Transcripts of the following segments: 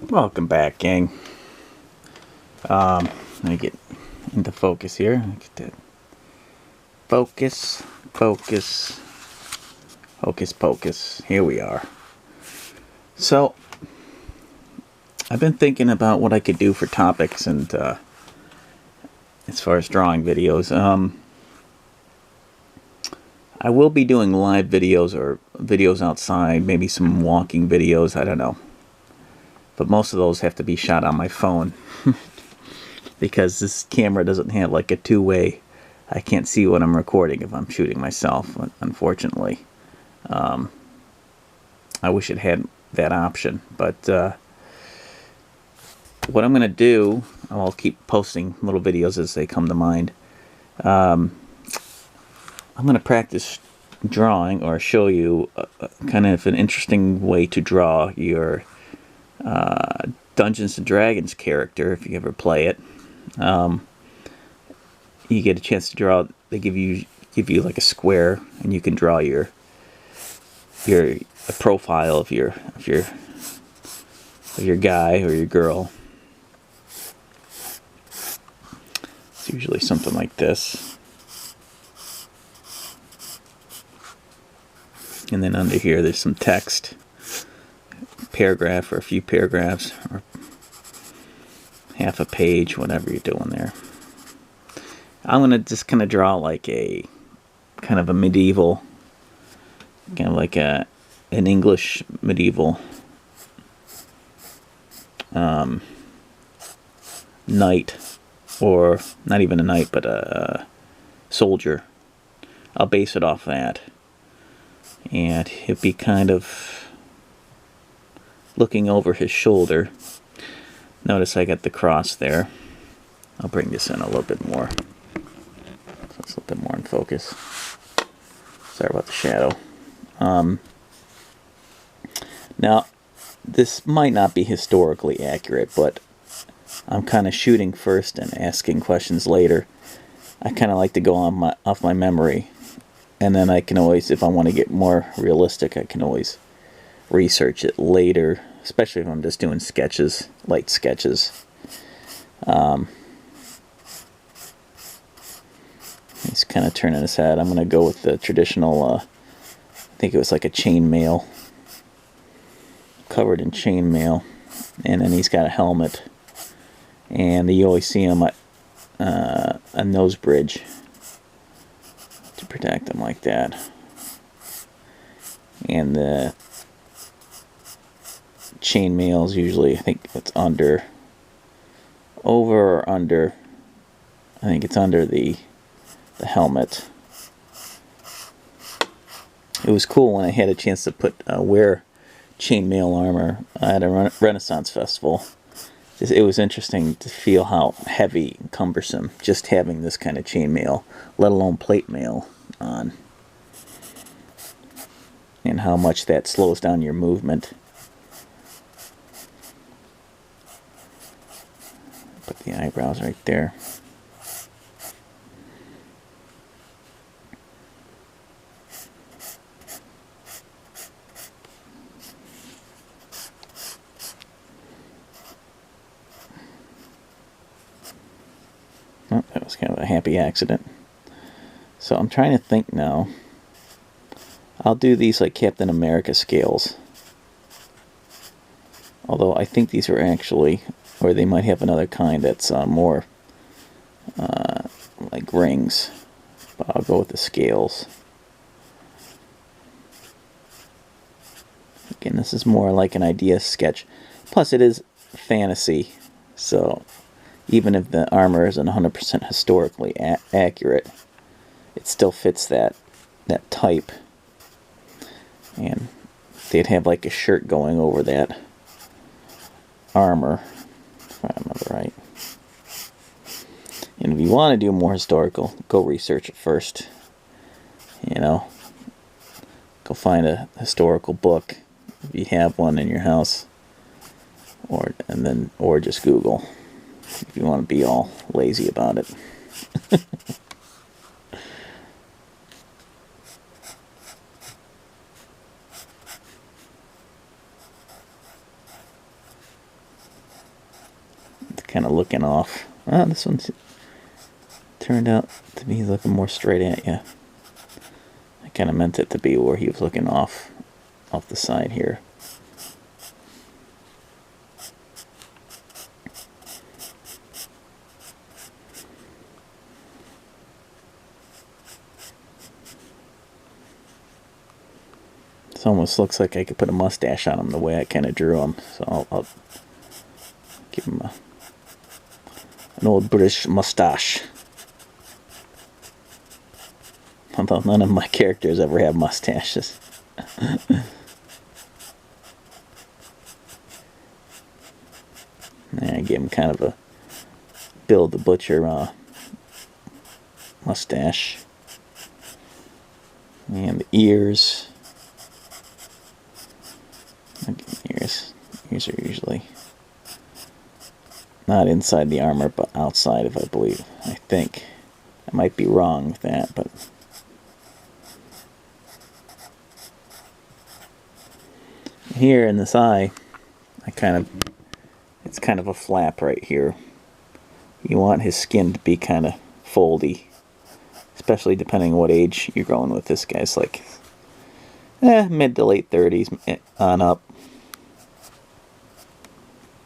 Welcome back, gang. Let me get into focus here. Get that focus, focus, hocus pocus. Here we are. So, I've been thinking about what I could do for topics, and as far as drawing videos, I will be doing live videos or videos outside, maybe some walking videos. I don't know. But most of those have to be shot on my phone because this camera doesn't have like a two-way. I can't see what I'm recording if I'm shooting myself, unfortunately. I wish it had that option, but what I'm going to do, I'll keep posting little videos as they come to mind. I'm going to practice drawing or show you kind of an interesting way to draw your Dungeons and Dragons character if you ever play it. You get a chance to draw. They give you like a square, and you can draw your a profile of your guy or your girl. It's usually something like this, and then under here there's some text, paragraph or a few paragraphs or half a page, whatever you're doing there. I'm gonna just kind of draw like a kind of a medieval, kind of like an English medieval knight, or not even a knight, but a soldier. I'll base it off that, and he'll be kind of looking over his shoulder. Notice I got the cross there. I'll bring this in a little bit more, so it's a little bit more in focus. Sorry about the shadow. Now, this might not be historically accurate, but I'm kind of shooting first and asking questions later. I kind of like to go on off my memory, and then I can always, if I want to get more realistic, I can always research it later, especially if I'm just doing sketches, light sketches. He's kind of turning his head. I'm going to go with the traditional, I think it was like a chainmail, covered in chainmail, and then he's got a helmet, and you always see him at a nose bridge to protect him like that. And the chainmail is usually, I think it's over or under, I think it's under the helmet. It was cool when I had a chance to wear chainmail armor at a Renaissance festival. It was interesting to feel how heavy and cumbersome just having this kind of chainmail, let alone plate mail on, and how much that slows down your movement. Put the eyebrows right there. Oh, that was kind of a happy accident. So I'm trying to think now. I'll do these like Captain America scales. Although I think these are actually, or they might have another kind that's more like rings. But I'll go with the scales. Again, this is more like an idea sketch. Plus it is fantasy, so even if the armor isn't 100% historically accurate, it still fits that type. And they'd have like a shirt going over that armor, if I remember right. And if you want to do more historical, go research it first. You know, go find a historical book if you have one in your house, or just Google if you want to be all lazy about it. kind of looking off. Ah, this one turned out to be looking more straight at you. I kind of meant it to be where he was looking off the side here. This almost looks like I could put a mustache on him the way I kind of drew him. So I'll give him an old British mustache. Although none of my characters ever have mustaches. I give him kind of a Bill the Butcher mustache. And the ears. Ears are usually not inside the armor, but outside of, I believe. I think. I might be wrong with that, but... Here in this eye, it's kind of a flap right here. You want his skin to be kind of foldy, especially depending on what age you're going with. This guy's like mid to late 30s on up.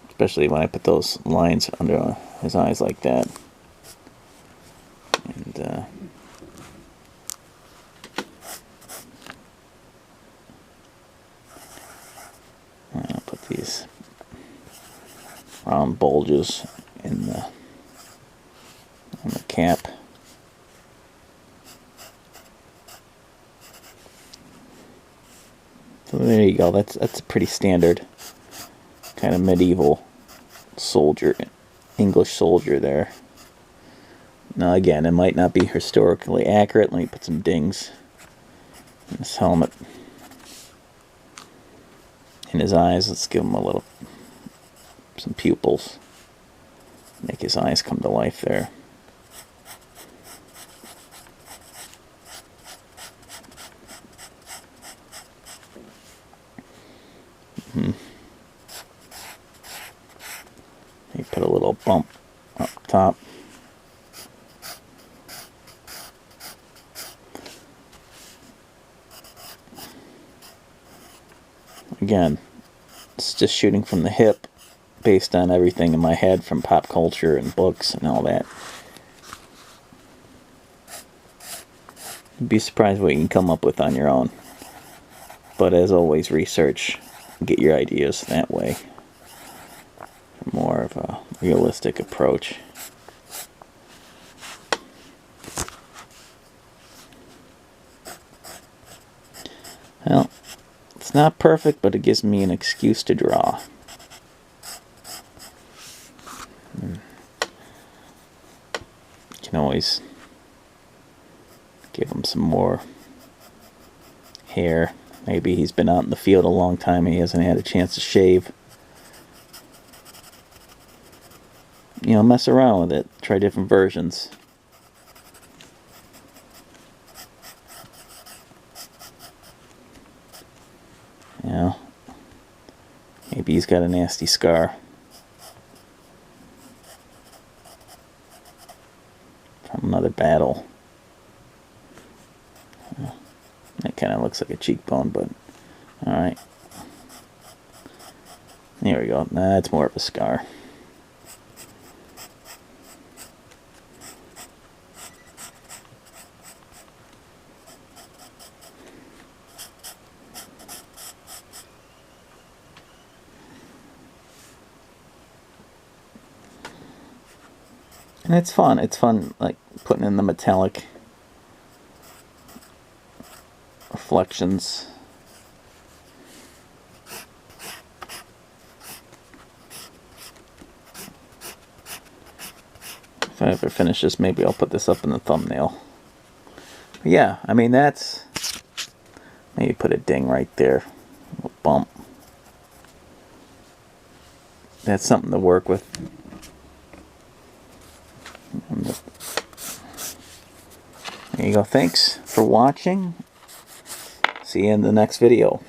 Especially when I put those lines under his eyes like that. And I'll put these round bulges in on the cap. So there you go. That's a pretty standard kind of medieval soldier, English soldier there. Now again, it might not be historically accurate. Let me put some dings in this helmet. In his eyes, let's give him some pupils. Make his eyes come to life there. Maybe put a little bump up top. Again, it's just shooting from the hip based on everything in my head from pop culture and books and all that. You'd be surprised what you can come up with on your own. But as always, research, get your ideas that way. More of a realistic approach. Well, it's not perfect, but it gives me an excuse to draw. You can always give him some more hair. Maybe he's been out in the field a long time and he hasn't had a chance to shave. You know, mess around with it. Try different versions. You know, maybe he's got a nasty scar from another battle. That kind of looks like a cheekbone, but alright. There we go. That's more of a scar. And it's fun. It's fun, like, putting in the metallic reflections. If I ever finish this, maybe I'll put this up in the thumbnail. But yeah, I mean, that's... Maybe put a ding right there. A bump. That's something to work with. There you go. Thanks for watching. See you in the next video.